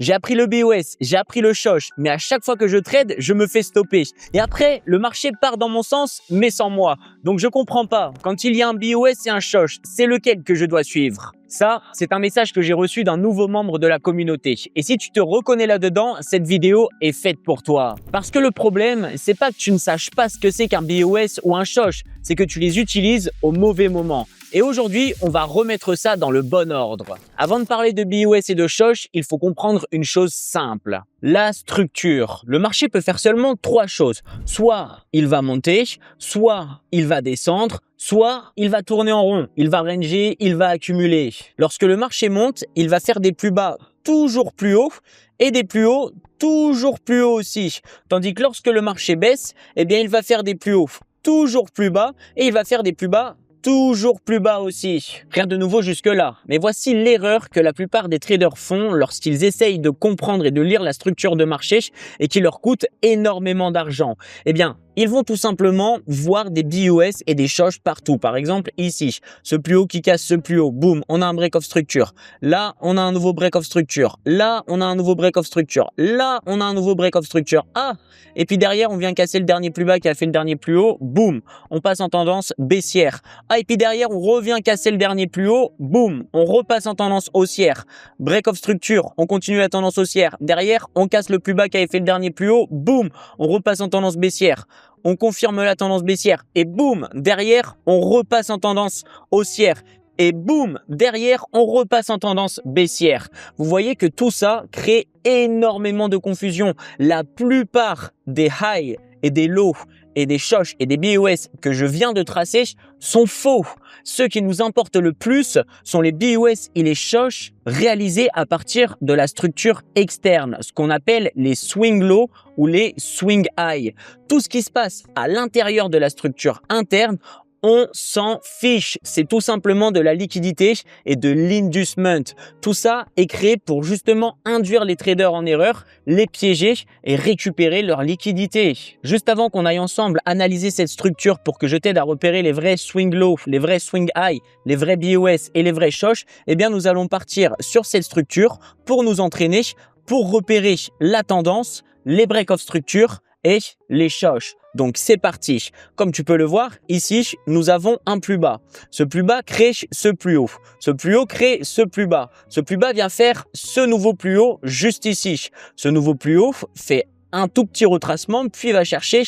J'ai appris le BOS, j'ai appris le shosh, mais à chaque fois que je trade, je me fais stopper. Et après, le marché part dans mon sens, mais sans moi. Donc je comprends pas. Quand il y a un BOS et un shosh, c'est lequel que je dois suivre? Ça, c'est un message que j'ai reçu d'un nouveau membre de la communauté. Et si tu te reconnais là-dedans, cette vidéo est faite pour toi. Parce que le problème, c'est pas que tu ne saches pas ce que c'est qu'un BOS ou un shosh, c'est que tu les utilises au mauvais moment. Et aujourd'hui, on va remettre ça dans le bon ordre. Avant de parler de BOS et de shosh, il faut comprendre une chose simple. La structure. Le marché peut faire seulement trois choses. Soit il va monter, soit il va descendre, soit il va tourner en rond, il va ranger, il va accumuler. Lorsque le marché monte, il va faire des plus bas toujours plus hauts et des plus hauts toujours plus hauts aussi. Tandis que lorsque le marché baisse, eh bien il va faire des plus hauts toujours plus bas et il va faire des plus bas toujours plus bas aussi. Rien de nouveau jusque-là. Mais voici l'erreur que la plupart des traders font lorsqu'ils essayent de comprendre et de lire la structure de marché et qui leur coûte énormément d'argent. Eh bien, ils vont tout simplement voir des BOS et des shosh partout. Par exemple, ici, ce plus haut qui casse ce plus haut. Boum, on a un break of structure. Là, on a un nouveau break of structure. Là, on a un nouveau break of structure. Là, on a un nouveau break of structure. Ah! Et puis derrière, on vient casser le dernier plus bas qui a fait le dernier plus haut. Boum, on passe en tendance baissière. Ah, et puis derrière, on revient casser le dernier plus haut. Boum, on repasse en tendance haussière. Break of structure, on continue la tendance haussière. Derrière, on casse le plus bas qui avait fait le dernier plus haut. Boum, on repasse en tendance baissière. On confirme la tendance baissière et boum, derrière, on repasse en tendance haussière. Et boum, derrière, on repasse en tendance baissière. Vous voyez que tout ça crée énormément de confusion. La plupart des highs et des lows et des shosh et des BOS que je viens de tracer sont faux. Ceux qui nous importent le plus sont les BOS et les shosh réalisés à partir de la structure externe, ce qu'on appelle les swing low ou les swing high. Tout ce qui se passe à l'intérieur de la structure interne, on s'en fiche. C'est tout simplement de la liquidité et de l'inducement. Tout ça est créé pour justement induire les traders en erreur, les piéger et récupérer leur liquidité. Juste avant qu'on aille ensemble analyser cette structure pour que je t'aide à repérer les vrais swing low, les vrais swing high, les vrais BOS et les vrais shosh, eh bien nous allons partir sur cette structure pour nous entraîner, pour repérer la tendance, les break of structure et les shosh. Donc c'est parti. Comme tu peux le voir, ici, nous avons un plus bas. Ce plus bas crée ce plus haut. Ce plus haut crée ce plus bas. Ce plus bas vient faire ce nouveau plus haut juste ici. Ce nouveau plus haut fait un tout petit retracement, puis va chercher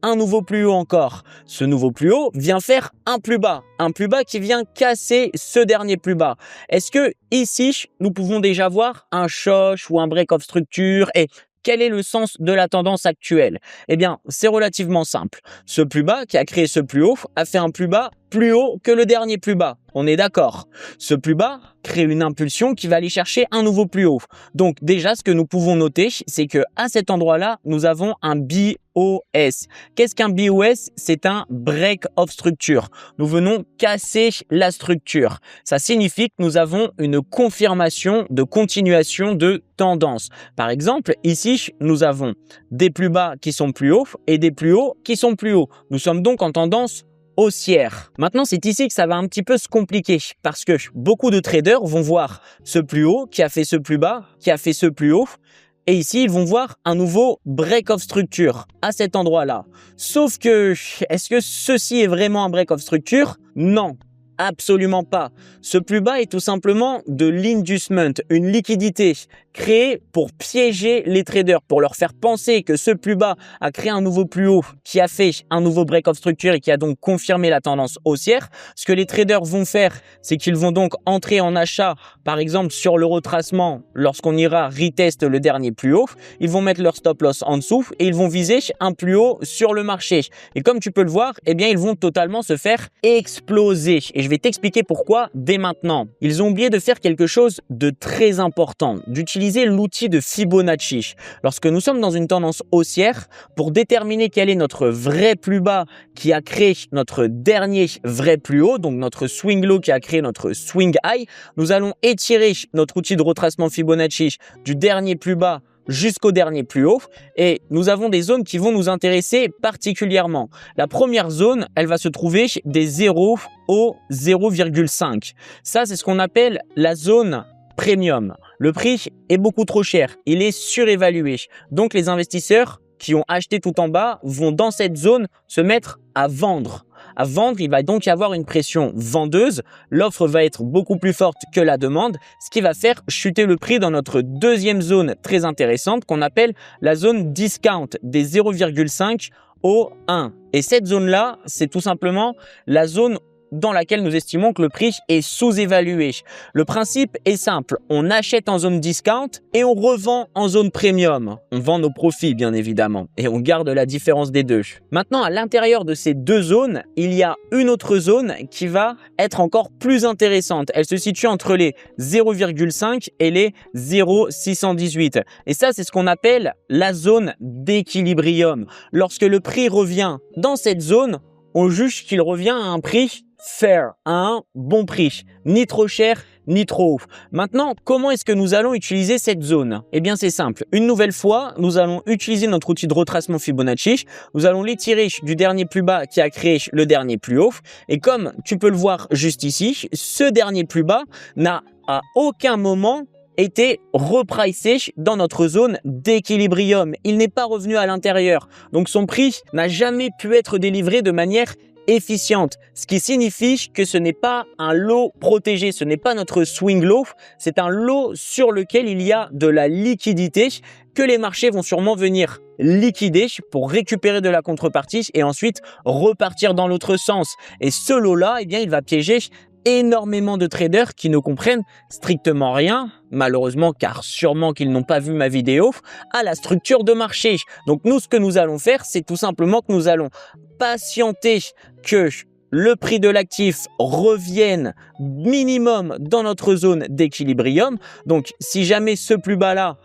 un nouveau plus haut encore. Ce nouveau plus haut vient faire un plus bas qui vient casser ce dernier plus bas. Est-ce que ici, nous pouvons déjà voir un shosh ou un break of structure et quel est le sens de la tendance actuelle? Eh bien, c'est relativement simple. Ce plus bas qui a créé ce plus haut a fait un plus haut que le dernier plus bas. On est d'accord. Ce plus bas crée une impulsion qui va aller chercher un nouveau plus haut. Donc déjà, ce que nous pouvons noter, c'est que à cet endroit-là, nous avons un BOS. Qu'est-ce qu'un BOS? C'est un break of structure. Nous venons casser la structure. Ça signifie que nous avons une confirmation de continuation de tendance. Par exemple, ici, nous avons des plus bas qui sont plus hauts et des plus hauts qui sont plus hauts. Nous sommes donc en tendance haussière. Maintenant, c'est ici que ça va un petit peu se compliquer parce que beaucoup de traders vont voir ce plus haut qui a fait ce plus bas, qui a fait ce plus haut. Et ici, ils vont voir un nouveau break of structure à cet endroit-là. Sauf que, est-ce que ceci est vraiment un break of structure? Non. Absolument pas. Ce plus bas est tout simplement de l'inducement, une liquidité créée pour piéger les traders, pour leur faire penser que ce plus bas a créé un nouveau plus haut qui a fait un nouveau break of structure et qui a donc confirmé la tendance haussière. Ce que les traders vont faire, c'est qu'ils vont donc entrer en achat, par exemple sur le retracement, lorsqu'on ira retest le dernier plus haut, ils vont mettre leur stop loss en dessous et ils vont viser un plus haut sur le marché. Et comme tu peux le voir, eh bien ils vont totalement se faire exploser. Et je vais t'expliquer pourquoi dès maintenant. Ils ont oublié de faire quelque chose de très important, d'utiliser l'outil de Fibonacci. Lorsque nous sommes dans une tendance haussière, pour déterminer quel est notre vrai plus bas qui a créé notre dernier vrai plus haut, donc notre swing low qui a créé notre swing high, nous allons étirer notre outil de retracement Fibonacci du dernier plus bas jusqu'au dernier plus haut et nous avons des zones qui vont nous intéresser particulièrement. La première zone, elle va se trouver des 0 au 0,5. Ça, c'est ce qu'on appelle la zone premium. Le prix est beaucoup trop cher, il est surévalué. Donc les investisseurs qui ont acheté tout en bas vont dans cette zone se mettre à vendre. À vendre, il va donc y avoir une pression vendeuse. L'offre va être beaucoup plus forte que la demande, ce qui va faire chuter le prix dans notre deuxième zone très intéressante qu'on appelle la zone discount des 0,5 au 1. Et cette zone-là, c'est tout simplement la zone dans laquelle nous estimons que le prix est sous-évalué. Le principe est simple, on achète en zone discount et on revend en zone premium. On vend nos profits bien évidemment et on garde la différence des deux. Maintenant, à l'intérieur de ces deux zones, il y a une autre zone qui va être encore plus intéressante. Elle se situe entre les 0,5 et les 0,618. Et ça, c'est ce qu'on appelle la zone d'équilibrium. Lorsque le prix revient dans cette zone, on juge qu'il revient à un prix fair, à un bon prix, ni trop cher, ni trop haut. Maintenant, comment est-ce que nous allons utiliser cette zone? Eh bien, c'est simple. Une nouvelle fois, nous allons utiliser notre outil de retracement Fibonacci. Nous allons l'étirer du dernier plus bas qui a créé le dernier plus haut. Et comme tu peux le voir juste ici, ce dernier plus bas n'a à aucun moment été repricé dans notre zone d'équilibrium. Il n'est pas revenu à l'intérieur. Donc, son prix n'a jamais pu être délivré de manière efficiente, ce qui signifie que ce n'est pas un lot protégé, ce n'est pas notre swing low, c'est un lot sur lequel il y a de la liquidité que les marchés vont sûrement venir liquider pour récupérer de la contrepartie et ensuite repartir dans l'autre sens. Et ce lot-là, eh bien, il va piéger énormément de traders qui ne comprennent strictement rien, malheureusement car sûrement qu'ils n'ont pas vu ma vidéo, à la structure de marché. Donc nous, ce que nous allons faire, c'est tout simplement que nous allons patienter que le prix de l'actif revienne minimum dans notre zone d'équilibrium. Donc si jamais ce plus bas là,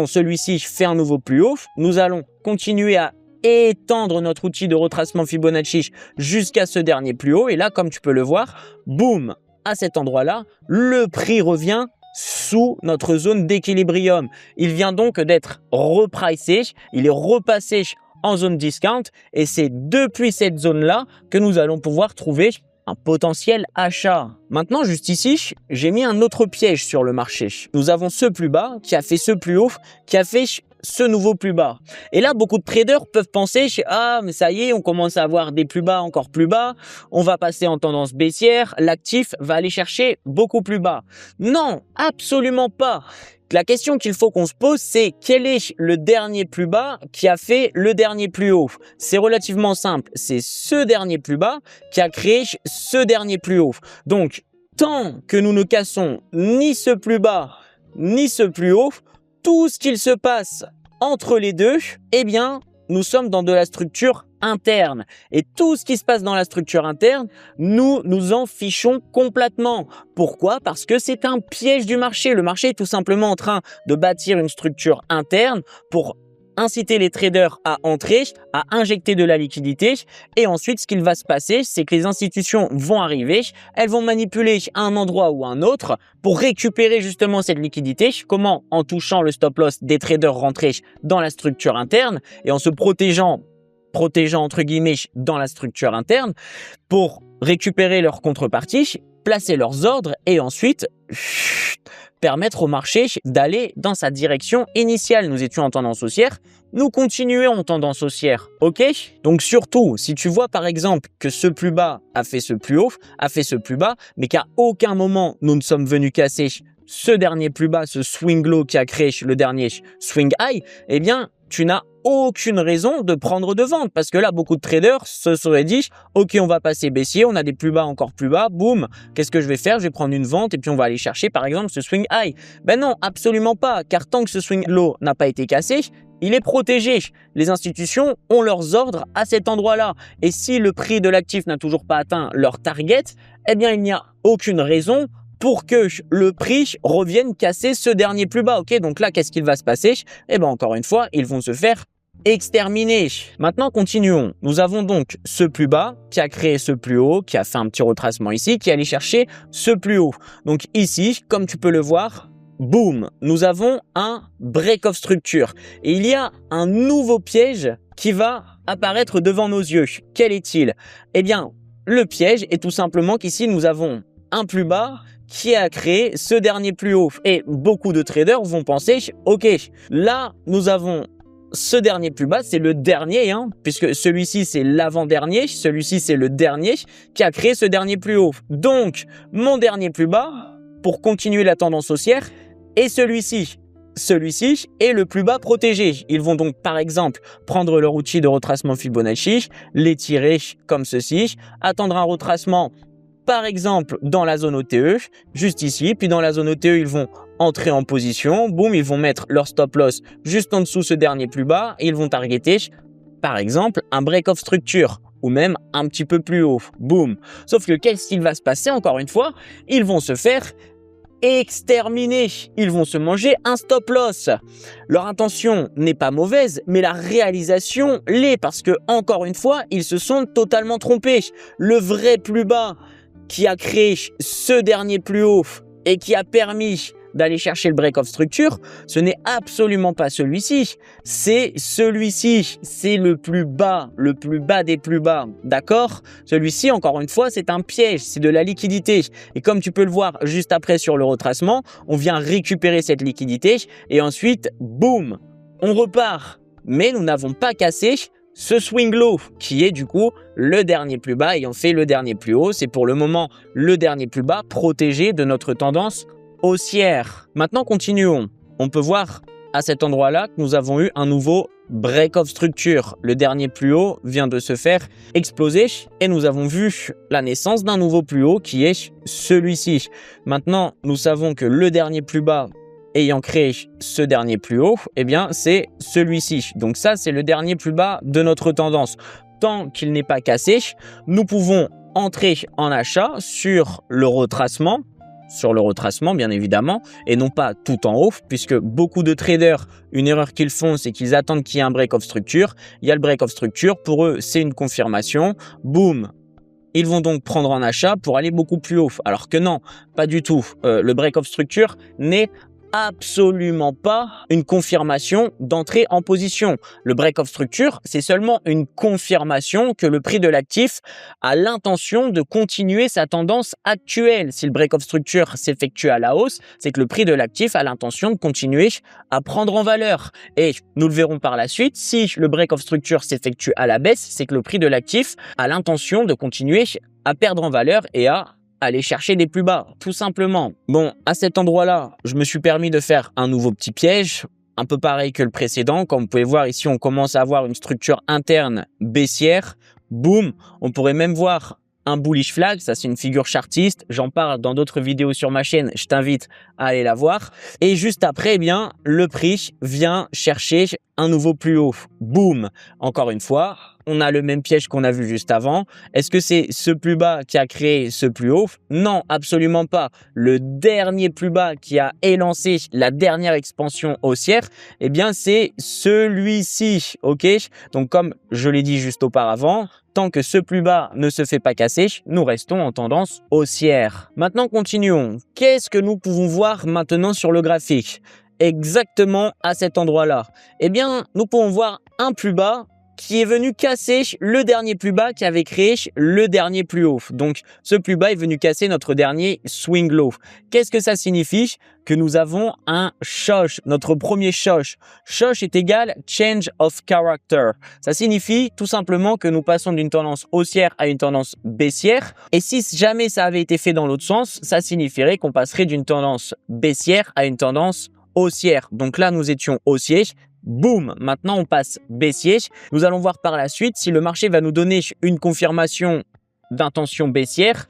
celui-ci fait un nouveau plus haut, nous allons continuer à étendre notre outil de retracement Fibonacci jusqu'à ce dernier plus haut. Et là, comme tu peux le voir, boum, à cet endroit-là, le prix revient sous notre zone d'équilibrium. Il vient donc d'être repricé, il est repassé en zone discount et c'est depuis cette zone-là que nous allons pouvoir trouver un potentiel achat. Maintenant, juste ici, j'ai mis un autre piège sur le marché. Nous avons ce plus bas qui a fait ce plus haut, qui a fait ce nouveau plus bas. Et là, beaucoup de traders peuvent penser, ah, mais ça y est, on commence à avoir des plus bas encore plus bas, on va passer en tendance baissière, l'actif va aller chercher beaucoup plus bas. Non, absolument pas. La question qu'il faut qu'on se pose, c'est quel est le dernier plus bas qui a fait le dernier plus haut? C'est relativement simple, c'est ce dernier plus bas qui a créé ce dernier plus haut. Donc, tant que nous ne cassons ni ce plus bas, ni ce plus haut, tout ce qu'il se passe entre les deux, eh bien, nous sommes dans de la structure interne. Et tout ce qui se passe dans la structure interne, nous nous en fichons complètement. Pourquoi? Parce que c'est un piège du marché. Le marché est tout simplement en train de bâtir une structure interne pour inciter les traders à entrer, à injecter de la liquidité. Et ensuite, ce qu'il va se passer, c'est que les institutions vont arriver, elles vont manipuler à un endroit ou à un autre pour récupérer justement cette liquidité. Comment? En touchant le stop loss des traders rentrés dans la structure interne et en se protégeant entre guillemets dans la structure interne pour récupérer leur contrepartie, placer leurs ordres et ensuite permettre au marché d'aller dans sa direction initiale. Nous étions en tendance haussière, nous continuons en tendance haussière, ok? Donc surtout, si tu vois par exemple que ce plus bas a fait ce plus haut, a fait ce plus bas, mais qu'à aucun moment nous ne sommes venus casser ce dernier plus bas, ce swing low qui a créé le dernier swing high, eh bien, tu n'as aucune raison de prendre de vente parce que là, beaucoup de traders se seraient dit « Ok, on va passer baissier, on a des plus bas encore plus bas, boum, qu'est-ce que je vais faire? Je vais prendre une vente et puis on va aller chercher par exemple ce swing high. » Ben non, absolument pas, car tant que ce swing low n'a pas été cassé, il est protégé. Les institutions ont leurs ordres à cet endroit-là. Et si le prix de l'actif n'a toujours pas atteint leur target, eh bien, il n'y a aucune raison pour que le prix revienne casser ce dernier plus bas. Ok, donc là, qu'est-ce qu'il va se passer? Eh bien, encore une fois, ils vont se faire exterminer. Maintenant, continuons. Nous avons donc ce plus bas qui a créé ce plus haut, qui a fait un petit retracement ici, qui allait chercher ce plus haut. Donc ici, comme tu peux le voir, boum, nous avons un break of structure. Et il y a un nouveau piège qui va apparaître devant nos yeux. Quel est-il? Eh bien, le piège est tout simplement qu'ici, nous avons un plus bas qui a créé ce dernier plus haut. Et beaucoup de traders vont penser, ok, là, nous avons ce dernier plus bas, c'est le dernier, hein, puisque celui-ci, c'est l'avant-dernier, celui-ci, c'est le dernier qui a créé ce dernier plus haut. Donc, mon dernier plus bas, pour continuer la tendance haussière, est celui-ci. Celui-ci est le plus bas protégé. Ils vont donc, par exemple, prendre leur outil de retracement Fibonacci, l'étirer comme ceci, attendre un retracement, par exemple, dans la zone OTE, juste ici. Puis dans la zone OTE, ils vont entrer en position. Boum, ils vont mettre leur stop loss juste en dessous ce dernier plus bas. Et ils vont targeter, par exemple, un break-off structure ou même un petit peu plus haut. Boum. Sauf que qu'est-ce qu'il va se passer encore une fois? Ils vont se faire exterminés. Ils vont se manger un stop loss. Leur intention n'est pas mauvaise, mais la réalisation l'est parce que, encore une fois, ils se sont totalement trompés. Le vrai plus bas qui a créé ce dernier plus haut et qui a permis d'aller chercher le break-off structure, ce n'est absolument pas celui-ci. C'est celui-ci. C'est le plus bas des plus bas. D'accord? Celui-ci, encore une fois, c'est un piège. C'est de la liquidité. Et comme tu peux le voir juste après sur le retracement, on vient récupérer cette liquidité et ensuite, boum, on repart. Mais nous n'avons pas cassé ce swing low qui est du coup le dernier plus bas ayant fait le dernier plus haut. C'est pour le moment le dernier plus bas protégé de notre tendance haussière. Maintenant, continuons. On peut voir à cet endroit-là que nous avons eu un nouveau break-off structure. Le dernier plus haut vient de se faire exploser et nous avons vu la naissance d'un nouveau plus haut qui est celui-ci. Maintenant, nous savons que le dernier plus bas ayant créé ce dernier plus haut, eh bien, c'est celui-ci. Donc ça, c'est le dernier plus bas de notre tendance. Tant qu'il n'est pas cassé, nous pouvons entrer en achat sur le retracement bien évidemment, et non pas tout en haut, puisque beaucoup de traders, une erreur qu'ils font, c'est qu'ils attendent qu'il y ait un break-off structure. Il y a le break-off structure, pour eux, c'est une confirmation. Boum, ils vont donc prendre en achat pour aller beaucoup plus haut. Alors que non, pas du tout. Le break-off structure n'est absolument pas une confirmation d'entrée en position. Le break-off structure, c'est seulement une confirmation que le prix de l'actif a l'intention de continuer sa tendance actuelle. Si le break-off structure s'effectue à la hausse, c'est que le prix de l'actif a l'intention de continuer à prendre en valeur. Et nous le verrons par la suite, si le break-off structure s'effectue à la baisse, c'est que le prix de l'actif a l'intention de continuer à perdre en valeur et à aller chercher des plus bas, tout simplement. Bon, à cet endroit-là, je me suis permis de faire un nouveau petit piège, un peu pareil que le précédent. Comme vous pouvez voir ici, on commence à avoir une structure interne baissière. Boum, on pourrait même voir un bullish flag, ça c'est une figure chartiste, j'en parle dans d'autres vidéos sur ma chaîne, je t'invite à aller la voir. Et juste après, eh bien, le prix vient chercher un nouveau plus haut. Boum, encore une fois, on a le même piège qu'on a vu juste avant. Est-ce que c'est ce plus bas qui a créé ce plus haut? Non, absolument pas. Le dernier plus bas qui a élancé la dernière expansion haussière, eh bien, c'est celui-ci, ok? Donc, comme je l'ai dit juste auparavant, tant que ce plus bas ne se fait pas casser, nous restons en tendance haussière. Maintenant, continuons. Qu'est-ce que nous pouvons voir maintenant sur le graphique? Exactement à cet endroit-là. Eh bien, nous pouvons voir un plus bas qui est venu casser le dernier plus bas qui avait créé le dernier plus haut. Donc, ce plus bas est venu casser notre dernier swing low. Qu'est-ce que ça signifie? Que nous avons un shosh, notre premier shosh. Shosh est égal change of character. Ça signifie tout simplement que nous passons d'une tendance haussière à une tendance baissière. Et si jamais ça avait été fait dans l'autre sens, ça signifierait qu'on passerait d'une tendance baissière à une tendance haussière. Donc là, nous étions haussiers. Boum, maintenant on passe baissier. Nous allons voir par la suite si le marché va nous donner une confirmation d'intention baissière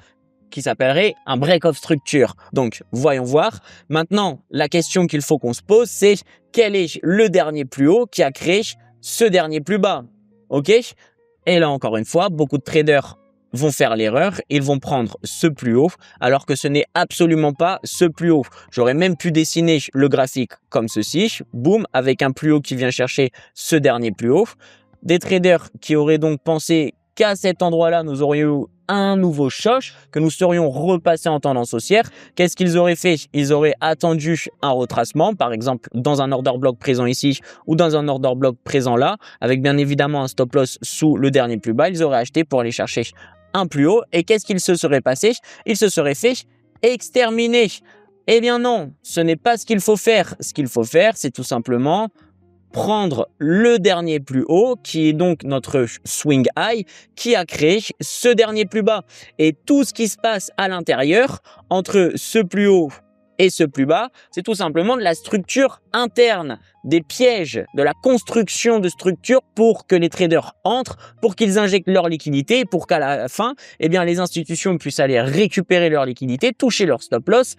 qui s'appellerait un break-off structure. Donc, voyons voir. Maintenant, la question qu'il faut qu'on se pose, c'est quel est le dernier plus haut qui a créé ce dernier plus bas? Ok? Et là, encore une fois, beaucoup de traders vont faire l'erreur, ils vont prendre ce plus haut alors que ce n'est absolument pas ce plus haut. J'aurais même pu dessiner le graphique comme ceci, boum, avec un plus haut qui vient chercher ce dernier plus haut. Des traders qui auraient donc pensé qu'à cet endroit-là, nous aurions eu un nouveau shosh, que nous serions repassés en tendance haussière. Qu'est-ce qu'ils auraient fait? Ils auraient attendu un retracement, par exemple dans un order block présent ici ou dans un order block présent là, avec bien évidemment un stop loss sous le dernier plus bas. Ils auraient acheté pour aller chercher un plus haut. Et qu'est-ce qu'il se serait passé? Il se serait fait exterminer. Eh bien non, ce n'est pas ce qu'il faut faire. Ce qu'il faut faire, c'est tout simplement prendre le dernier plus haut, qui est donc notre swing high, qui a créé ce dernier plus bas. Et tout ce qui se passe à l'intérieur, entre ce plus haut et ce plus bas, c'est tout simplement de la structure interne, des pièges, de la construction de structures pour que les traders entrent, pour qu'ils injectent leur liquidité, pour qu'à la fin, eh bien, les institutions puissent aller récupérer leur liquidité, toucher leur stop loss,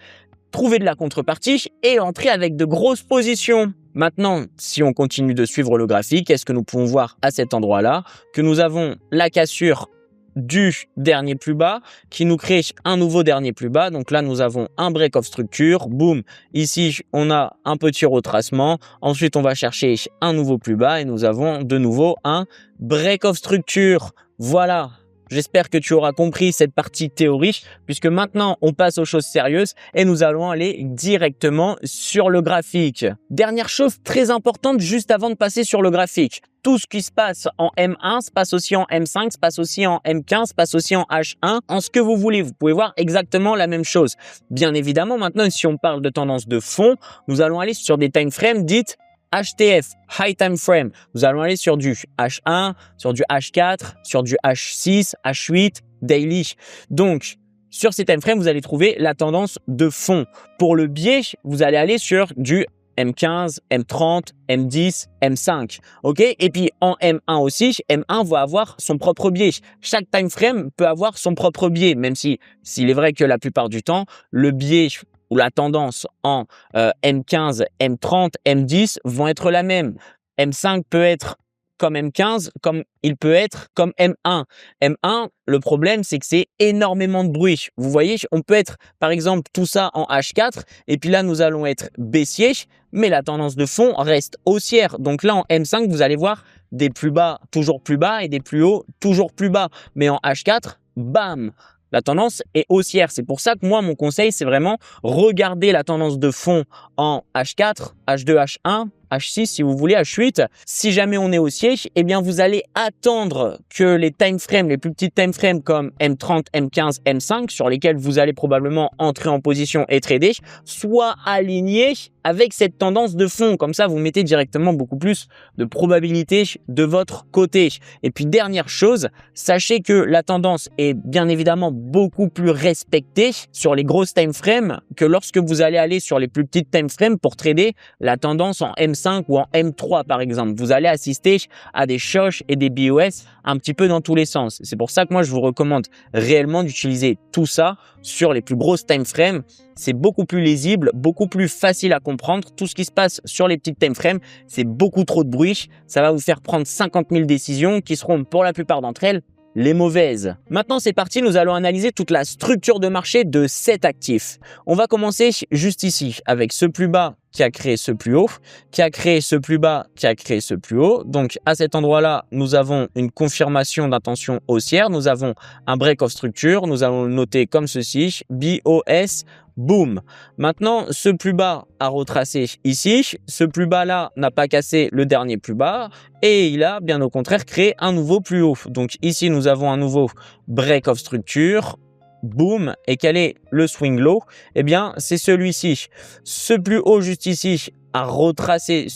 trouver de la contrepartie et entrer avec de grosses positions. Maintenant, si on continue de suivre le graphique, est-ce que nous pouvons voir à cet endroit-là que nous avons la cassure du dernier plus bas qui nous crée un nouveau dernier plus bas. Donc là, nous avons un break of structure. Boum. Ici, on a un petit retracement. Ensuite, on va chercher un nouveau plus bas et nous avons de nouveau un break of structure. Voilà. J'espère que tu auras compris cette partie théorique puisque maintenant, on passe aux choses sérieuses et nous allons aller directement sur le graphique. Dernière chose très importante juste avant de passer sur le graphique. Tout ce qui se passe en M1 se passe aussi en M5, se passe aussi en M15, se passe aussi en H1, en ce que vous voulez. Vous pouvez voir exactement la même chose. Bien évidemment, maintenant, si on parle de tendance de fond, nous allons aller sur des time frames dites HTF, High Time Frame. Nous allons aller sur du H1, sur du H4, sur du H6, H8, Daily. Donc, sur ces time frames, vous allez trouver la tendance de fond. Pour le biais, vous allez aller sur du M15, M30, M10, M5. OK? Et puis en M1 aussi, M1 va avoir son propre biais. Chaque time frame peut avoir son propre biais, même si s'il est vrai que la plupart du temps, le biais ou la tendance en M15, M30, M10 vont être la même. M5 peut être comme M15, comme il peut être comme M1. M1, le problème, c'est que c'est énormément de bruit. Vous voyez, on peut être, par exemple, tout ça en H4, et puis là, nous allons être baissier, mais la tendance de fond reste haussière. Donc là, en M5, vous allez voir des plus bas, toujours plus bas, et des plus hauts, toujours plus bas. Mais en H4, bam! La tendance est haussière. C'est pour ça que moi, mon conseil, c'est vraiment regarder la tendance de fond en H4, H2, H1, H6, si vous voulez, H8. Si jamais on est haussier, eh bien, vous allez attendre que les time frames, les plus petites time frames comme M30, M15, M5, sur lesquels vous allez probablement entrer en position et trader, soient alignés avec cette tendance de fond. Comme ça, vous mettez directement beaucoup plus de probabilité de votre côté. Et puis, dernière chose, sachez que la tendance est bien évidemment beaucoup plus respectée sur les grosses time frames que lorsque vous allez aller sur les plus petites time frames pour trader la tendance en M5 ou en M3 par exemple. Vous allez assister à des shosh et des BOS un petit peu dans tous les sens. C'est pour ça que moi, je vous recommande réellement d'utiliser tout ça sur les plus grosses time frames. C'est beaucoup plus lisible, beaucoup plus facile à comprendre. Tout ce qui se passe sur les petites time frames, c'est beaucoup trop de bruit. Ça va vous faire prendre 50 000 décisions qui seront pour la plupart d'entre elles les mauvaises. Maintenant, c'est parti. Nous allons analyser toute la structure de marché de cet actif. On va commencer juste ici avec ce plus bas qui a créé ce plus haut, qui a créé ce plus bas, qui a créé ce plus haut. Donc, à cet endroit-là, nous avons une confirmation d'intention haussière. Nous avons un break of structure. Nous allons le noter comme ceci. BOS. Boom. Maintenant, ce plus bas a retracé ici. Ce plus bas là n'a pas cassé le dernier plus bas et il a bien au contraire créé un nouveau plus haut. Donc ici, nous avons un nouveau break of structure. Boom. Et quel est le swing low? Eh bien, c'est celui-ci. Ce plus haut juste ici a retracé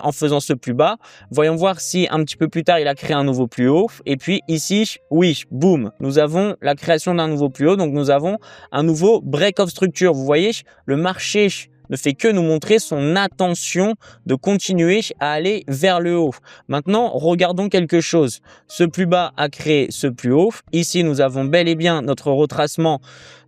en faisant ce plus bas. Voyons voir si un petit peu plus tard, il a créé un nouveau plus haut. Et puis ici, oui, boum, nous avons la création d'un nouveau plus haut. Donc, nous avons un nouveau break of structure. Vous voyez, le marché ne fait que nous montrer son intention de continuer à aller vers le haut. Maintenant, regardons quelque chose. Ce plus bas a créé ce plus haut. Ici, nous avons bel et bien notre retracement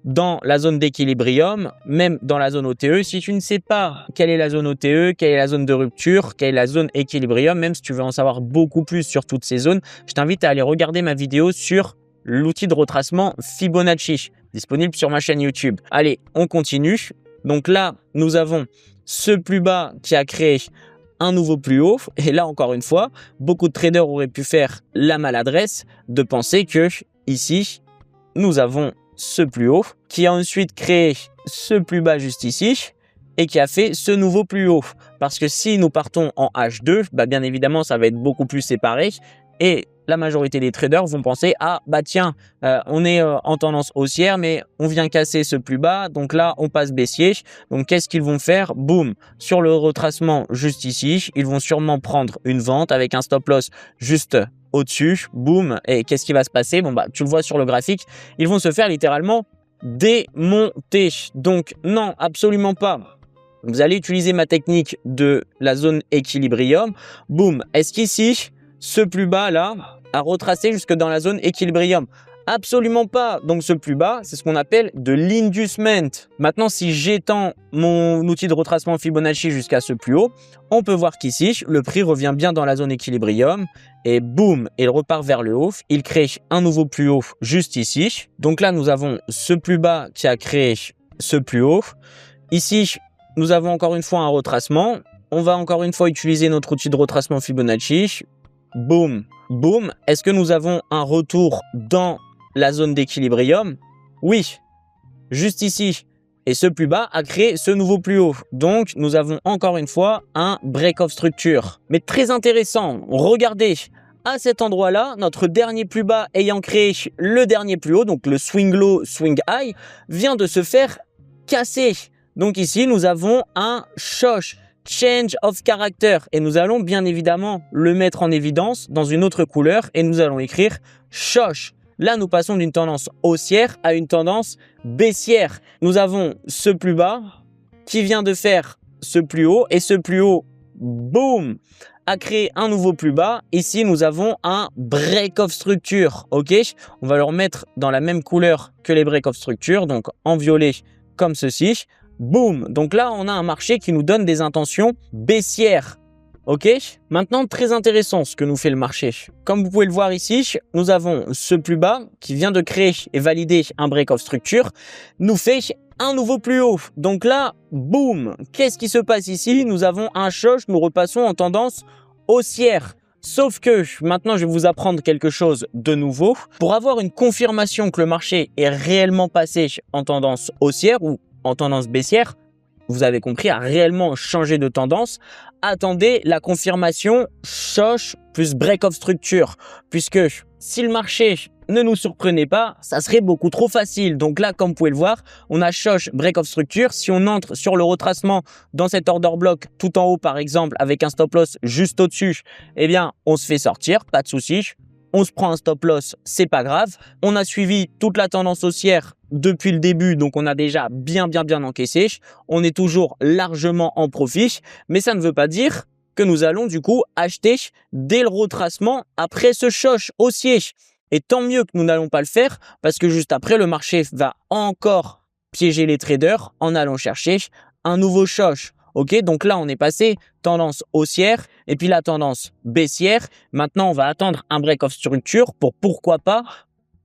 dans la zone d'équilibrium, même dans la zone OTE. Si tu ne sais pas quelle est la zone OTE, quelle est la zone de rupture, quelle est la zone équilibrium, même si tu veux en savoir beaucoup plus sur toutes ces zones, je t'invite à aller regarder ma vidéo sur l'outil de retracement Fibonacci, disponible sur ma chaîne YouTube. Allez, on continue. Donc là, nous avons ce plus bas qui a créé un nouveau plus haut. Et là, encore une fois, beaucoup de traders auraient pu faire la maladresse de penser que ici, nous avons ce plus haut qui a ensuite créé ce plus bas juste ici et qui a fait ce nouveau plus haut. Parce que si nous partons en H2, bien évidemment, ça va être beaucoup plus séparé. Et la majorité des traders vont penser, ah bah tiens, on est en tendance haussière, mais on vient casser ce plus bas, donc là on passe baissier. Donc qu'est-ce qu'ils vont faire? Boum, sur le retracement juste ici, ils vont sûrement prendre une vente avec un stop loss juste au-dessus, boum. Et qu'est-ce qui va se passer? Bon bah tu le vois sur le graphique, ils vont se faire littéralement démonter. Donc non, absolument pas. Vous allez utiliser ma technique de la zone équilibrium. Boum, est-ce qu'ici, ce plus bas là, a retracé jusque dans la zone équilibrium? Absolument pas. Donc ce plus bas, c'est ce qu'on appelle de l'inducement. Maintenant, si j'étends mon outil de retracement Fibonacci jusqu'à ce plus haut, on peut voir qu'ici, le prix revient bien dans la zone équilibrium et boum, il repart vers le haut. Il crée un nouveau plus haut juste ici. Donc là, nous avons ce plus bas qui a créé ce plus haut. Ici, nous avons encore une fois un retracement. On va encore une fois utiliser notre outil de retracement Fibonacci. Boum, boum. Est-ce que nous avons un retour dans la zone d'équilibrium? Oui, juste ici. Et ce plus bas a créé ce nouveau plus haut. Donc, nous avons encore une fois un break-off structure. Mais très intéressant, regardez. À cet endroit-là, notre dernier plus bas ayant créé le dernier plus haut, donc le swing low, swing high, vient de se faire casser. Donc ici, nous avons un shosh, change of character. Et nous allons bien évidemment le mettre en évidence dans une autre couleur et nous allons écrire shosh. Là, nous passons d'une tendance haussière à une tendance baissière. Nous avons ce plus bas qui vient de faire ce plus haut et ce plus haut, boum, a créé un nouveau plus bas. Ici, nous avons un break-off structure. Ok, on va le remettre dans la même couleur que les break-off structures, donc en violet comme ceci. Boum! Donc là, on a un marché qui nous donne des intentions baissières. Ok? Maintenant, très intéressant ce que nous fait le marché. Comme vous pouvez le voir ici, nous avons ce plus bas qui vient de créer et valider un break-off structure, nous fait un nouveau plus haut. Donc là, boum! Qu'est-ce qui se passe ici? Nous avons un shosh, nous repassons en tendance haussière. Sauf que maintenant, je vais vous apprendre quelque chose de nouveau. Pour avoir une confirmation que le marché est réellement passé en tendance haussière ou en tendance baissière, vous avez compris, a réellement changé de tendance, attendez la confirmation shosh plus break-off structure. Puisque si le marché ne nous surprenait pas, ça serait beaucoup trop facile. Donc là, comme vous pouvez le voir, on a shosh break-off structure. Si on entre sur le retracement dans cet order block tout en haut, par exemple, avec un stop loss juste au-dessus, eh bien, on se fait sortir, pas de souci. On se prend un stop loss, c'est pas grave. On a suivi toute la tendance haussière depuis le début, donc on a déjà bien encaissé. On est toujours largement en profit, mais ça ne veut pas dire que nous allons du coup acheter dès le retracement après ce shosh haussier. Et tant mieux que nous n'allons pas le faire parce que juste après, le marché va encore piéger les traders en allant chercher un nouveau shosh. Ok, donc là, on est passé tendance haussière et puis la tendance baissière. Maintenant, on va attendre un break-off structure pour pourquoi pas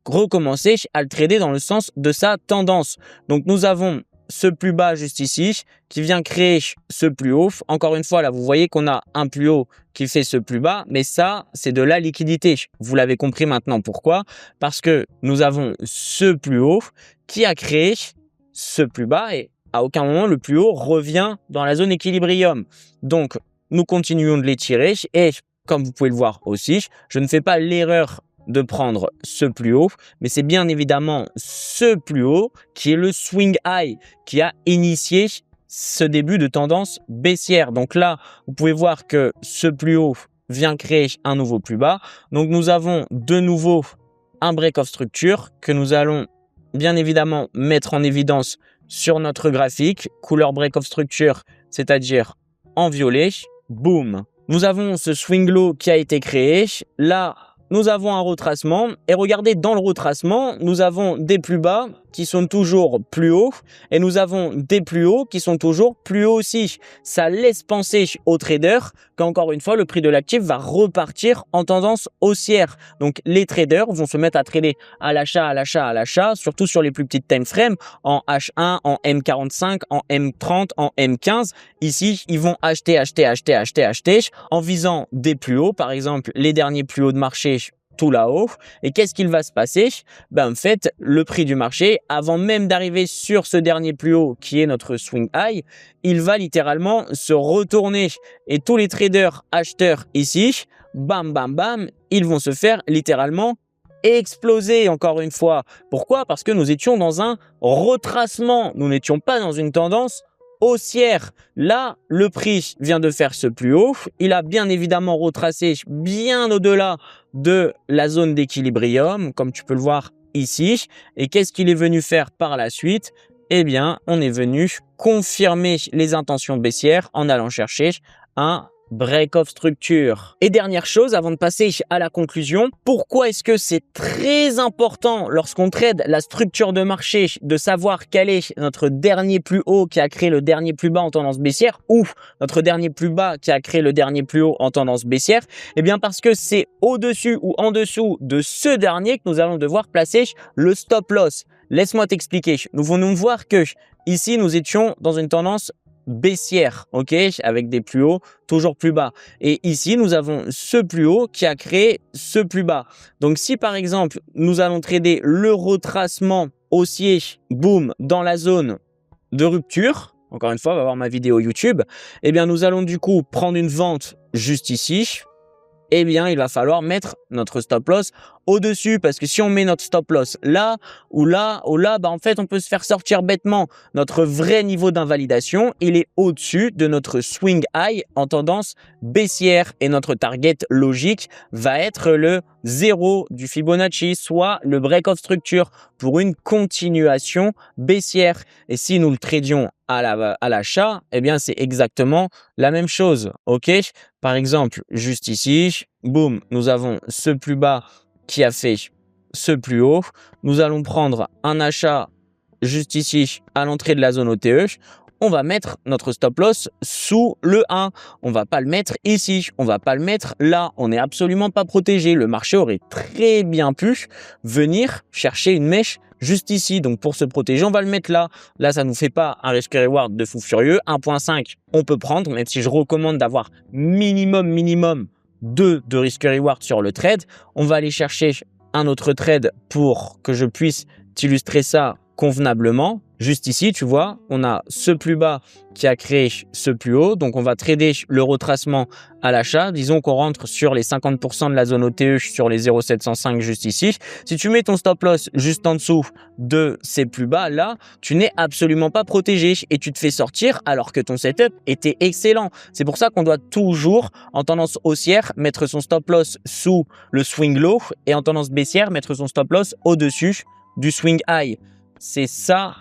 recommencer à le trader dans le sens de sa tendance. Donc, nous avons ce plus bas juste ici qui vient créer ce plus haut. Encore une fois, là, vous voyez qu'on a un plus haut qui fait ce plus bas, mais ça, c'est de la liquidité. Vous l'avez compris maintenant. Pourquoi? Parce que nous avons ce plus haut qui a créé ce plus bas et à aucun moment, le plus haut revient dans la zone équilibrium. Donc, nous continuons de l'étirer et comme vous pouvez le voir aussi, je ne fais pas l'erreur de prendre ce plus haut, mais c'est bien évidemment ce plus haut qui est le swing high qui a initié ce début de tendance baissière. Donc là, vous pouvez voir que ce plus haut vient créer un nouveau plus bas. Donc, nous avons de nouveau un break-off structure que nous allons bien évidemment mettre en évidence sur notre graphique, couleur break-off structure, c'est-à-dire en violet, boum. Nous avons ce swing low qui a été créé. Là, nous avons un retracement et regardez, dans le retracement, nous avons des plus bas qui sont toujours plus hauts et nous avons des plus hauts qui sont toujours plus hauts aussi. Ça laisse penser aux traders qu'encore une fois, le prix de l'actif va repartir en tendance haussière. Donc, les traders vont se mettre à trader à l'achat, surtout sur les plus petites time frames, en H1, en M45, en M30, en M15. Ici, ils vont acheter en visant des plus hauts, par exemple, les derniers plus hauts de marché tout là-haut. Et qu'est-ce qu'il va se passer? En fait, le prix du marché, avant même d'arriver sur ce dernier plus haut qui est notre swing high, il va littéralement se retourner. Et tous les traders acheteurs ici, bam, bam, bam, ils vont se faire littéralement exploser encore une fois. Pourquoi? Parce que nous étions dans un retracement. Nous n'étions pas dans une tendance haussière. Là, le prix vient de faire ce plus haut. Il a bien évidemment retracé bien au-delà de la zone d'équilibrium, comme tu peux le voir ici. Et qu'est-ce qu'il est venu faire par la suite? Eh bien, on est venu confirmer les intentions baissières en allant chercher un break of structure. Et dernière chose, avant de passer à la conclusion, pourquoi est-ce que c'est très important lorsqu'on trade la structure de marché de savoir quel est notre dernier plus haut qui a créé le dernier plus bas en tendance baissière ou notre dernier plus bas qui a créé le dernier plus haut en tendance baissière? Eh bien parce que c'est au-dessus ou en dessous de ce dernier que nous allons devoir placer le stop loss. Laisse-moi t'expliquer. Nous venons de voir que ici, nous étions dans une tendance baissière, ok, avec des plus hauts toujours plus bas. Et ici, nous avons ce plus haut qui a créé ce plus bas. Donc, si par exemple, nous allons trader le retracement haussier, boum, dans la zone de rupture, encore une fois, on va voir ma vidéo YouTube, eh bien, nous allons du coup prendre une vente juste ici. Eh bien, il va falloir mettre notre stop loss au-dessus parce que si on met notre stop loss là ou là ou là, bah en fait, on peut se faire sortir bêtement. Notre vrai niveau d'invalidation, il est au-dessus de notre swing high en tendance baissière et notre target logique va être le 0 du Fibonacci, soit le break of structure pour une continuation baissière. Et si nous le tradions à l'achat, eh bien, c'est exactement la même chose. OK? Par exemple, juste ici, boum, nous avons ce plus bas qui a fait ce plus haut. Nous allons prendre un achat juste ici à l'entrée de la zone OTE. On va mettre notre stop loss sous le 1. On va pas le mettre ici. On va pas le mettre là. On n'est absolument pas protégé. Le marché aurait très bien pu venir chercher une mèche juste ici. Donc, pour se protéger, on va le mettre là. Là, ça nous fait pas un risk reward de fou furieux. 1.5, on peut prendre, même si je recommande d'avoir minimum 2 de risk reward sur le trade. On va aller chercher un autre trade pour que je puisse t'illustrer ça convenablement. Juste ici, tu vois, on a ce plus bas qui a créé ce plus haut. Donc, on va trader le retracement à l'achat. Disons qu'on rentre sur les 50% de la zone OTE sur les 0,705 juste ici. Si tu mets ton stop loss juste en dessous de ces plus bas, là, tu n'es absolument pas protégé et tu te fais sortir alors que ton setup était excellent. C'est pour ça qu'on doit toujours, en tendance haussière, mettre son stop loss sous le swing low et en tendance baissière, mettre son stop loss au-dessus du swing high. C'est ça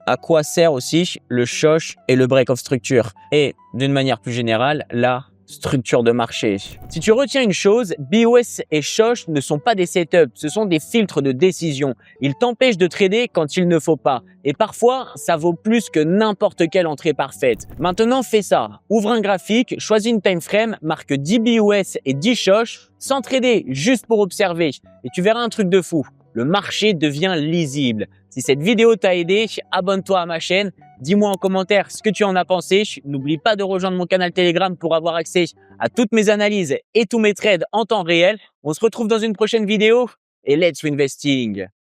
à quoi sert aussi le shosh et le break of structure. Et d'une manière plus générale, la structure de marché. Si tu retiens une chose, BOS et shosh ne sont pas des setups, ce sont des filtres de décision. Ils t'empêchent de trader quand il ne faut pas. Et parfois, ça vaut plus que n'importe quelle entrée parfaite. Maintenant, fais ça. Ouvre un graphique, choisis une time frame, marque 10 BOS et 10 shosh, sans trader, juste pour observer. Et tu verras un truc de fou. Le marché devient lisible. Si cette vidéo t'a aidé, abonne-toi à ma chaîne. Dis-moi en commentaire ce que tu en as pensé. N'oublie pas de rejoindre mon canal Telegram pour avoir accès à toutes mes analyses et tous mes trades en temps réel. On se retrouve dans une prochaine vidéo et let's investing.